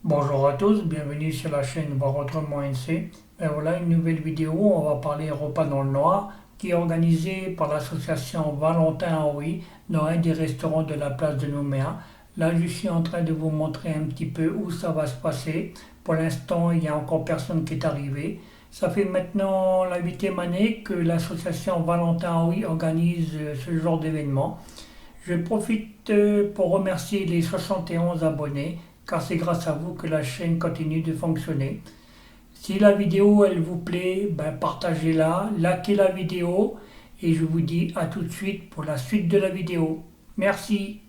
Bonjour à tous, bienvenue sur la chaîne Voir Autrement NC. Et voilà une nouvelle vidéo, on va parler repas dans le noir qui est organisé par l'association Valentin Henry dans un des restaurants de la place de Nouméa. Là, je suis en train de vous montrer un petit peu où ça va se passer. Pour l'instant, il n'y a encore personne qui est arrivé. Ça fait maintenant la 8e année que l'association Valentin Henry organise ce genre d'événement. Je profite pour remercier les 71 abonnés, car c'est grâce à vous que la chaîne continue de fonctionner. Si la vidéo elle vous plaît, partagez-la, likez la vidéo et je vous dis à tout de suite pour la suite de la vidéo. Merci.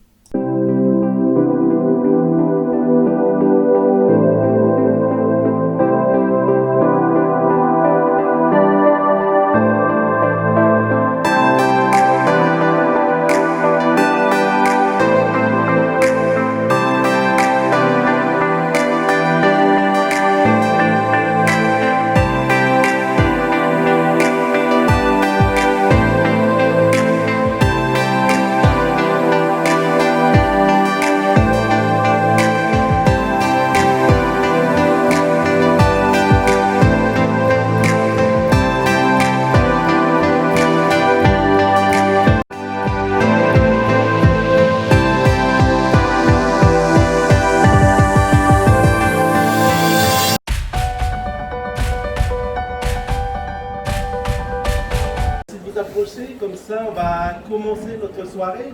Si vous approchez, comme ça, on va commencer notre soirée.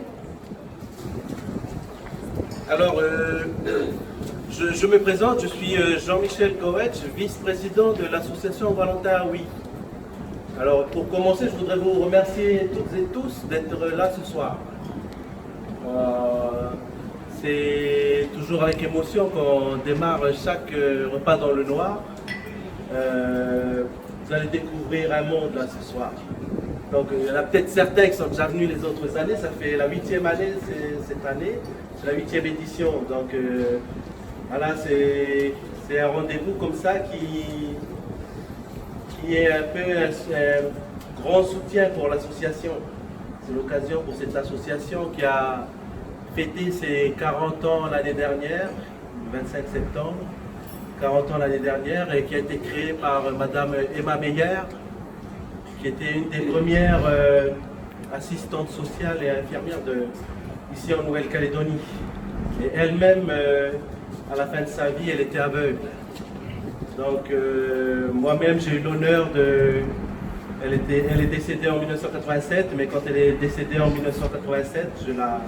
Alors, je me présente, je suis Jean-Michel Goetz, vice-président de l'association Valentin Oui. Alors, pour commencer, je voudrais vous remercier toutes et tous d'être là ce soir. C'est toujours avec émotion qu'on démarre chaque repas dans le noir. Vous allez découvrir un monde là ce soir. Donc il y en a peut-être certains qui sont déjà venus les autres années, ça fait la 8e année cette année, c'est la 8e édition. Donc voilà, c'est un rendez-vous comme ça qui est un peu un grand soutien pour l'association. C'est l'occasion pour cette association qui a fêté ses 40 ans l'année dernière, le 25 septembre, 40 ans l'année dernière, et qui a été créée par Madame Emma Meyer, qui était une des premières assistantes sociales et infirmières ici en Nouvelle-Calédonie. Et elle-même, à la fin de sa vie, elle était aveugle. Donc moi-même, j'ai eu l'honneur de... Elle est décédée en 1987, mais quand elle est décédée en 1987, je la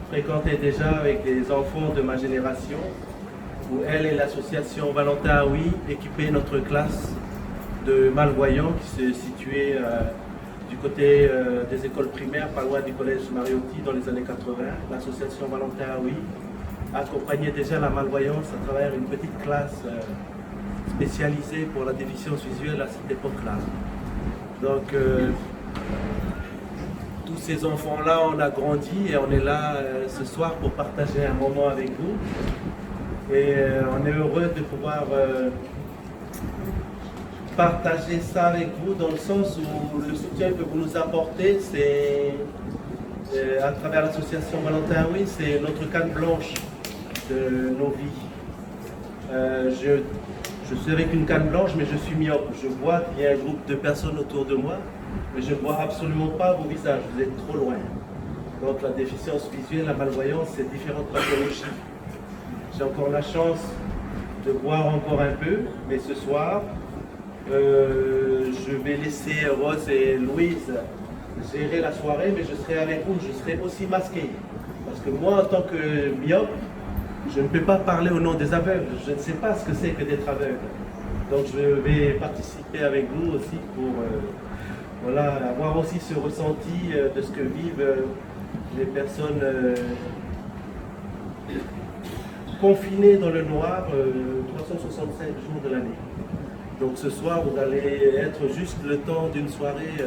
fréquentais déjà avec des enfants de ma génération, où elle et l'association Valentin Oui équipaient notre classe de malvoyants qui se situait du côté des écoles primaires, pas loin du collège Mariotti dans les années 80. L'association Valentin Oui accompagnait déjà la malvoyance à travers une petite classe spécialisée pour la déficience visuelle à cette époque-là. Donc tous ces enfants-là, on a grandi et on est là ce soir pour partager un moment avec vous. Et on est heureux de pouvoir partager ça avec vous dans le sens où le soutien que vous nous apportez, c'est à travers l'association Valentin Oui, c'est notre canne blanche de nos vies. Je suis avec une canne blanche, mais je suis myope. Je vois qu'il y a un groupe de personnes autour de moi, mais je ne vois absolument pas vos visages, vous êtes trop loin. Donc la déficience visuelle, la malvoyance, c'est différentes pathologies. J'ai encore la chance de voir encore un peu, mais ce soir, je vais laisser Rose et Louise gérer la soirée, mais je serai avec vous, je serai aussi masqué. Parce que moi, en tant que myope, je ne peux pas parler au nom des aveugles, je ne sais pas ce que c'est que d'être aveugle. Donc je vais participer avec vous aussi pour voilà, avoir aussi ce ressenti de ce que vivent les personnes confinées dans le noir 365 jours de l'année. Donc ce soir, vous allez être juste le temps d'une soirée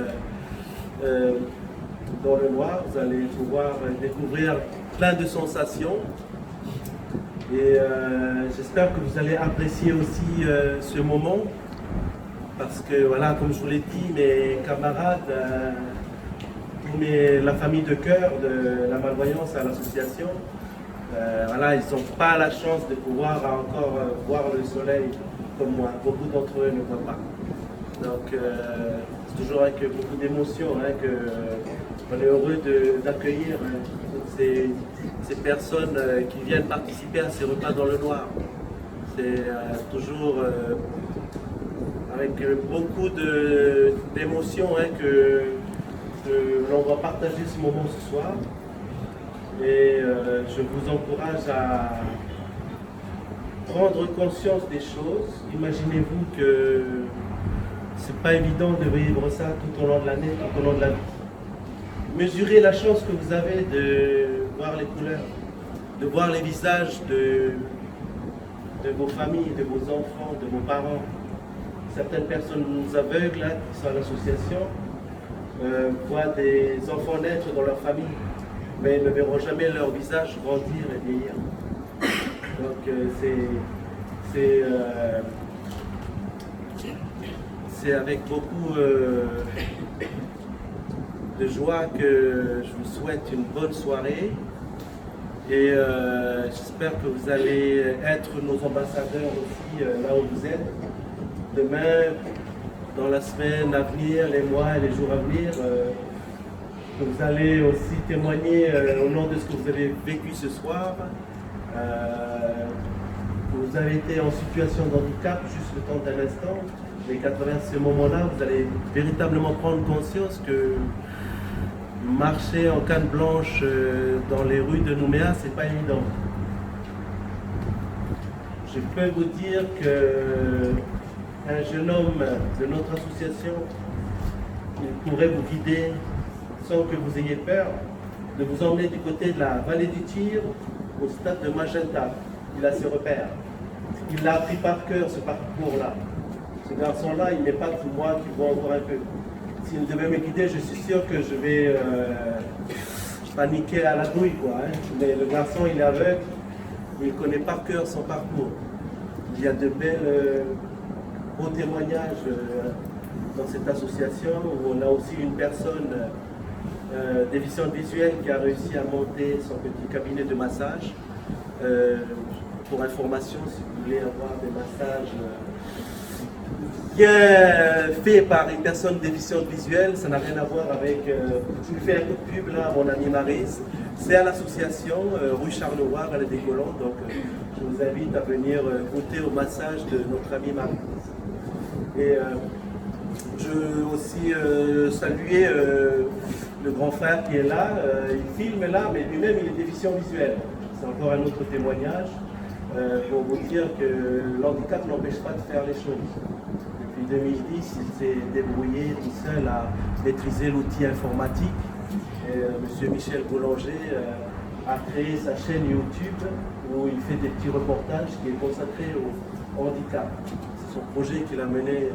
dans le noir. Vous allez pouvoir découvrir plein de sensations. Et j'espère que vous allez apprécier aussi ce moment. Parce que voilà, comme je vous l'ai dit, mes camarades, la famille de cœur de la malvoyance à l'association, Voilà, ils n'ont pas la chance de pouvoir encore voir le soleil comme moi. Beaucoup d'entre eux ne voient pas. Donc c'est toujours avec beaucoup d'émotion qu'on est heureux d'accueillir toutes ces personnes qui viennent participer à ces repas dans le noir. C'est toujours avec beaucoup d'émotion que l'on va partager ce moment ce soir. Et je vous encourage à prendre conscience des choses. Imaginez-vous que c'est pas évident de vivre ça tout au long de l'année, tout au long de la vie. Mesurez la chance que vous avez de voir les couleurs, de voir les visages de vos familles, de vos enfants, de vos parents. Certaines personnes aveugles là, qui sont à l'association voient des enfants naître dans leur famille, mais ne verront jamais leur visage grandir et vieillir. Donc c'est avec beaucoup de joie que je vous souhaite une bonne soirée et j'espère que vous allez être nos ambassadeurs aussi là où vous êtes. Demain, dans la semaine à venir, les mois et les jours à venir, vous allez aussi témoigner au nom de ce que vous avez vécu ce soir. Vous avez été en situation de handicap juste le temps d'un instant, mais qu'à travers ce moment-là, vous allez véritablement prendre conscience que marcher en canne blanche dans les rues de Nouméa, c'est pas évident. Je peux vous dire que un jeune homme de notre association, il pourrait vous guider sans que vous ayez peur de vous emmener du côté de la vallée du Tir au stade de Magenta. Il a ses repères. Il l'a appris par cœur, ce parcours-là. Ce garçon-là, il n'est pas comme moi qui voit encore un peu. S'il devait me guider, je suis sûr que je vais paniquer à la douille, quoi. Mais le garçon, il est aveugle, il connaît par cœur son parcours. Il y a de beaux témoignages dans cette association où on a aussi une personne déficiente visuelle qui a réussi à monter son petit cabinet de massage. Pour information, si vous voulez avoir des massages bien faits par une personne déficiente visuelle, ça n'a rien à voir avec. Je lui fais un coup de pub là à mon ami Maryse. C'est à l'association rue Charleroi à la Décolon. Donc je vous invite à venir goûter au massage de notre ami Maryse. Et je veux aussi saluer le grand frère qui est là. Il filme là, mais lui-même il est déficient visuel. C'est encore un autre témoignage pour vous dire que l'handicap n'empêche pas de faire les choses. Depuis 2010, il s'est débrouillé tout seul à maîtriser l'outil informatique. Monsieur Michel Boulanger a créé sa chaîne YouTube où il fait des petits reportages qui est consacré au handicap. C'est son projet qu'il a mené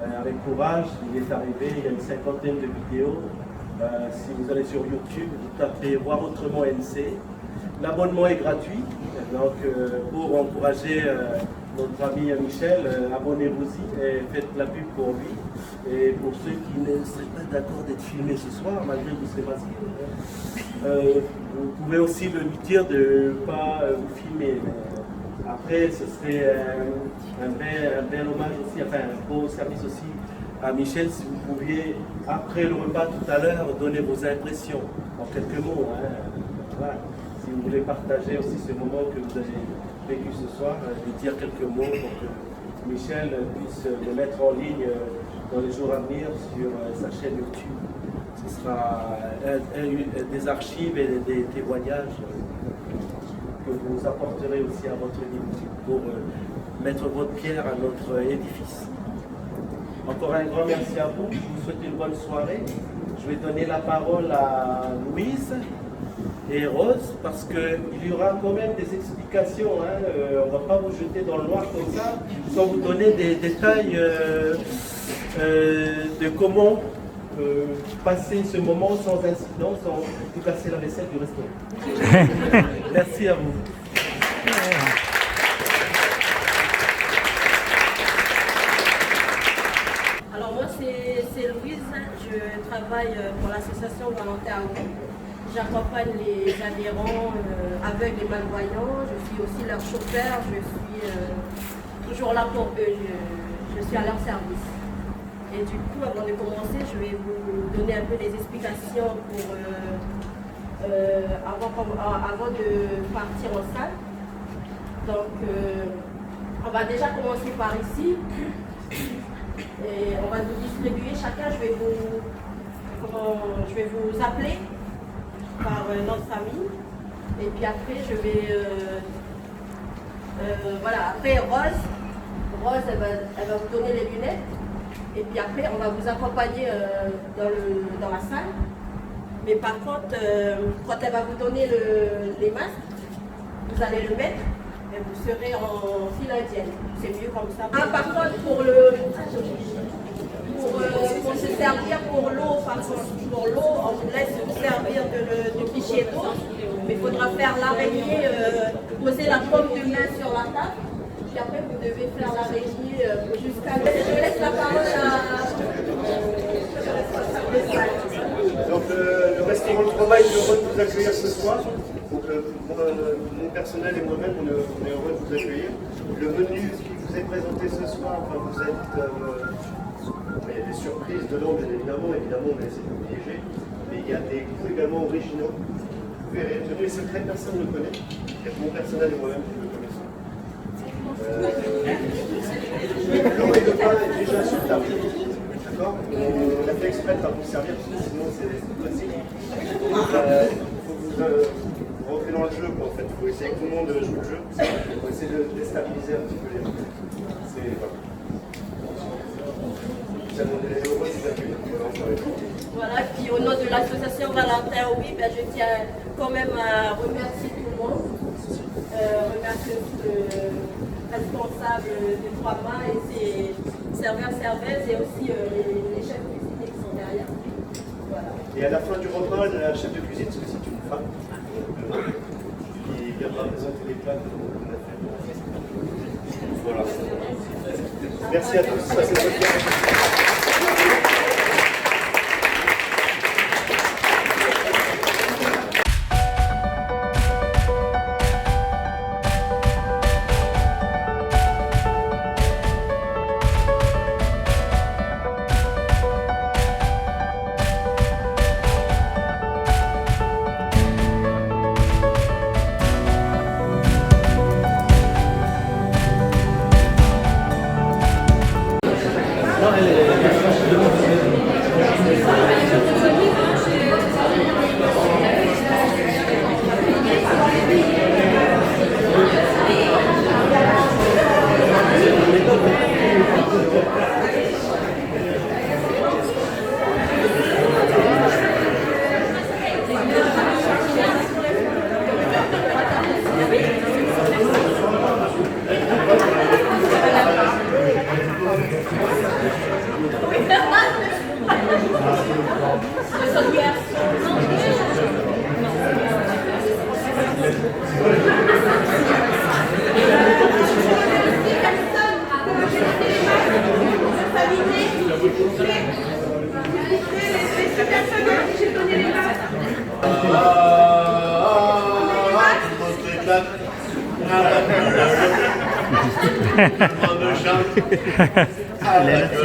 avec courage. Il est arrivé, il y a une 50aine de vidéos. Si vous allez sur YouTube, vous tapez Voir Autrement NC. L'abonnement est gratuit, donc pour encourager notre ami Michel, abonnez-vous-y et faites la pub pour lui. Et pour ceux qui ne seraient pas d'accord d'être filmés ce soir, malgré que vous serez masqués, vous pouvez aussi lui dire de ne pas vous filmer. Après, ce serait un bel hommage aussi, enfin un beau service aussi à Michel, si vous pouviez, après le repas tout à l'heure, donner vos impressions en quelques mots. Voilà. Si vous voulez partager aussi ce moment que vous avez vécu ce soir, lui dire quelques mots pour que Michel puisse le mettre en ligne dans les jours à venir sur sa chaîne YouTube. Ce sera des archives et des témoignages que vous apporterez aussi à votre niveau pour mettre votre pierre à notre édifice. Encore un grand merci à vous. Je vous souhaite une bonne soirée. Je vais donner la parole à Louise et Rose, parce qu'il y aura quand même des explications. On ne va pas vous jeter dans le noir comme ça, sans vous donner des détails de comment passer ce moment sans incident, sans tout casser la vaisselle du restaurant. Merci à vous. Alors moi c'est Louise, je travaille pour l'association Valentin Aoui. J'accompagne les adhérents aveugles et malvoyants. Je suis aussi leur chauffeur. Je suis toujours là pour eux. Je suis à leur service. Et du coup, avant de commencer, je vais vous donner un peu des explications pour, avant de partir en salle. Donc, on va déjà commencer par ici. Et on va vous distribuer chacun. Je vais vous appeler par notre famille. Et puis après, je vais... voilà, après Rose, elle va vous donner les lunettes. Et puis après, on va vous accompagner dans la salle. Mais par contre, quand elle va vous donner les masques, vous allez le mettre et vous serez en file indienne. C'est mieux comme ça. Ah, par contre, pour se servir pour l'eau, pour l'eau, on vous laisse vous servir de fichier d'eau. Mais il faudra faire l'araignée, poser la paume de main sur la table. Puis après, vous devez faire l'araignée jusqu'à... Je laisse la parole à... Donc le restaurant Le Travail est heureux de vous accueillir ce soir. Donc, mon personnel et moi-même, on est heureux de vous accueillir. Le menu qui vous est présenté ce soir, vous êtes... il y a des surprises dedans, bien évidemment, on a essayé de vous piéger. Mais il y a des goûts également originaux. Vous verrez, le menu est secret, personne ne le connaît. Il y a mon personnel et moi-même qui le connaissons. L'eau et le pain est déjà sur table. D'accord. On a fait exprès de ne pas vous servir, parce que sinon c'est possible. Il faut vous rentrer dans le jeu, quoi, en fait. Il faut essayer que tout le monde joue le jeu. Il faut essayer de déstabiliser un petit peu les gens. Voilà, puis au nom de l'association Valentin Oui, je tiens quand même à remercier tout le monde. Remercier le responsable de Trois Mains et ses serveurs-serveuses et aussi les chefs de cuisine qui sont derrière. Voilà. Et à la fin du repas, la chef de cuisine, parce que c'est une femme, qui viendra présenter les plats que l'on a fait. Voilà. Merci à tous. Passez une bonne soirée.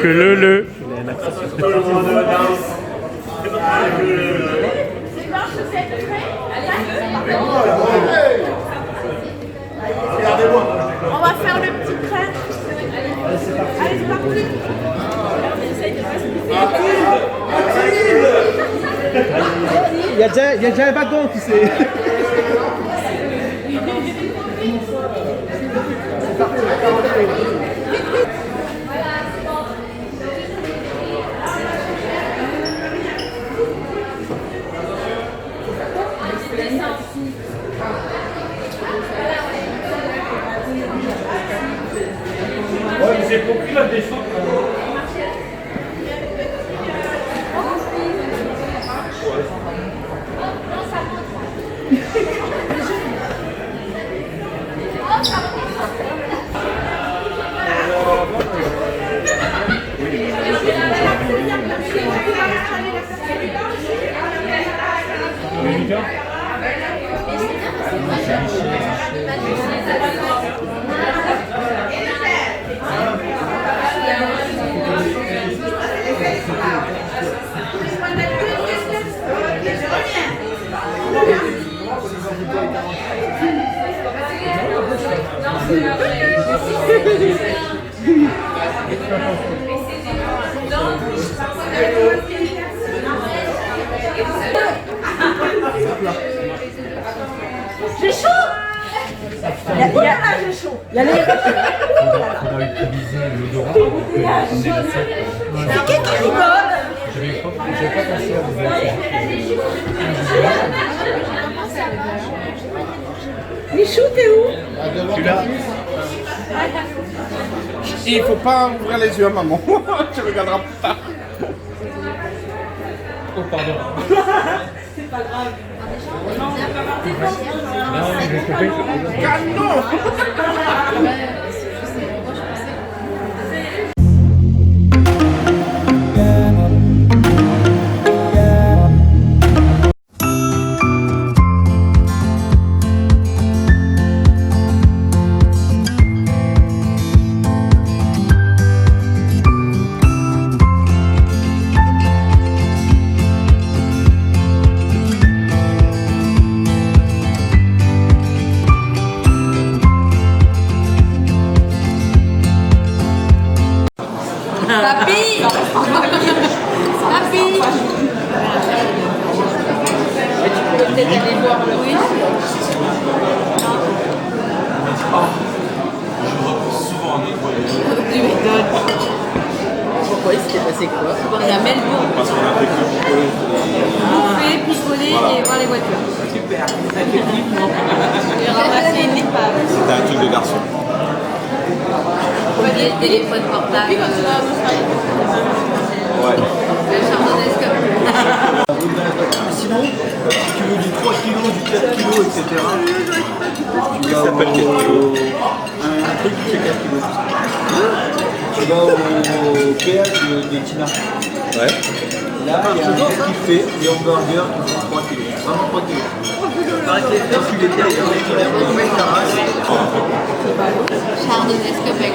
Que le. On va faire le petit train. Allez, c'est parti. Il y a déjà un wagon qui s'est... Ouais, mais j'ai compris la descente. J'ai chaud. J'ai chaud. Il y a les... Faudra utiliser l'odorat pour amener la scène. C'est qui rigole? J'avais pas pensé à vous faire. Michou, t'es où? Tu l'as. Il faut pas ouvrir les yeux à maman. Tu regarderas pas. Oh, pardon. C'est pas grave. Non, mais je savais que... Canon. Papy! Papy! Tu peux peut-être aller voir Louis. Tu m'étonnes. Pourquoi il s'était passé quoi? On est à Melbourne. Parce qu'on a fait que picoler. Bouffer, picoler et voir les voitures. Super. J'ai ramassé une épave. C'était un truc de garçon. Des téléphones portables. Ouais. Le chardonnay. Sinon, si tu veux du 3 kg, du 4 kg, etc., tu vas s'appelle 4 kilos. un truc qui fait 4 kg. Tu vas au péage de Tina. Ouais. Là, il y a un truc qui fait des hamburgers qui font 3 kg. Vraiment 3 kg. Il paraît que les frères, tu les tailles en mètres ta race. Chardonnay Scopec.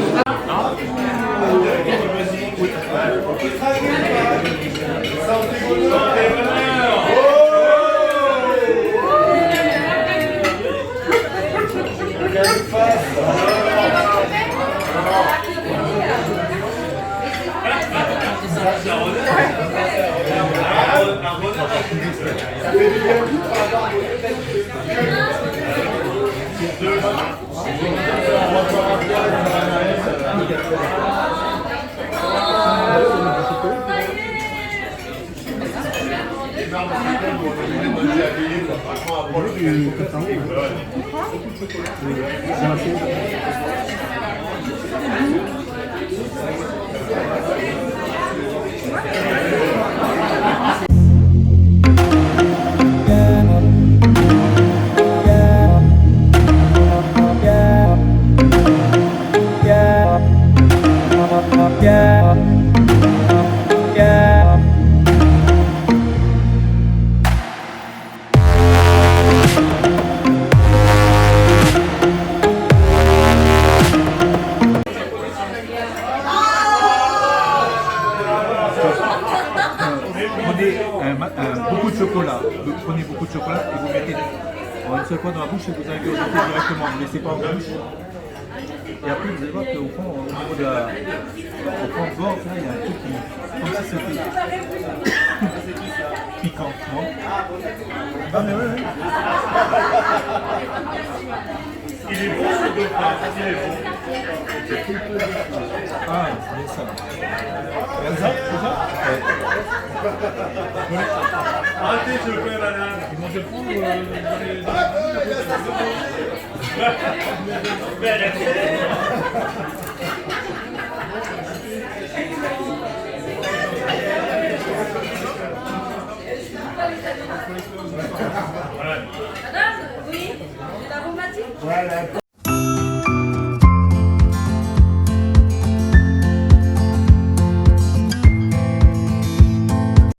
Beaucoup de chocolat. Vous prenez beaucoup de chocolat et vous mettez en une seule fois dans la bouche et vous ingurgitez directement. Vous ne laissez pas en bouche. Et après, vous allez voir qu'au fond, au niveau de la... Au fond de bord, là, il y a un truc qui... Comme si c'était... piquant, non? Ah mais ouais. Il est bon ce dauphin, il est bon. Ah, c'est bien ça. Regarde ça, c'est ça? Ouais. Arrêtez, je fais madame. Ils vont te prendre Madame, oui, c'est aromatique. Voilà.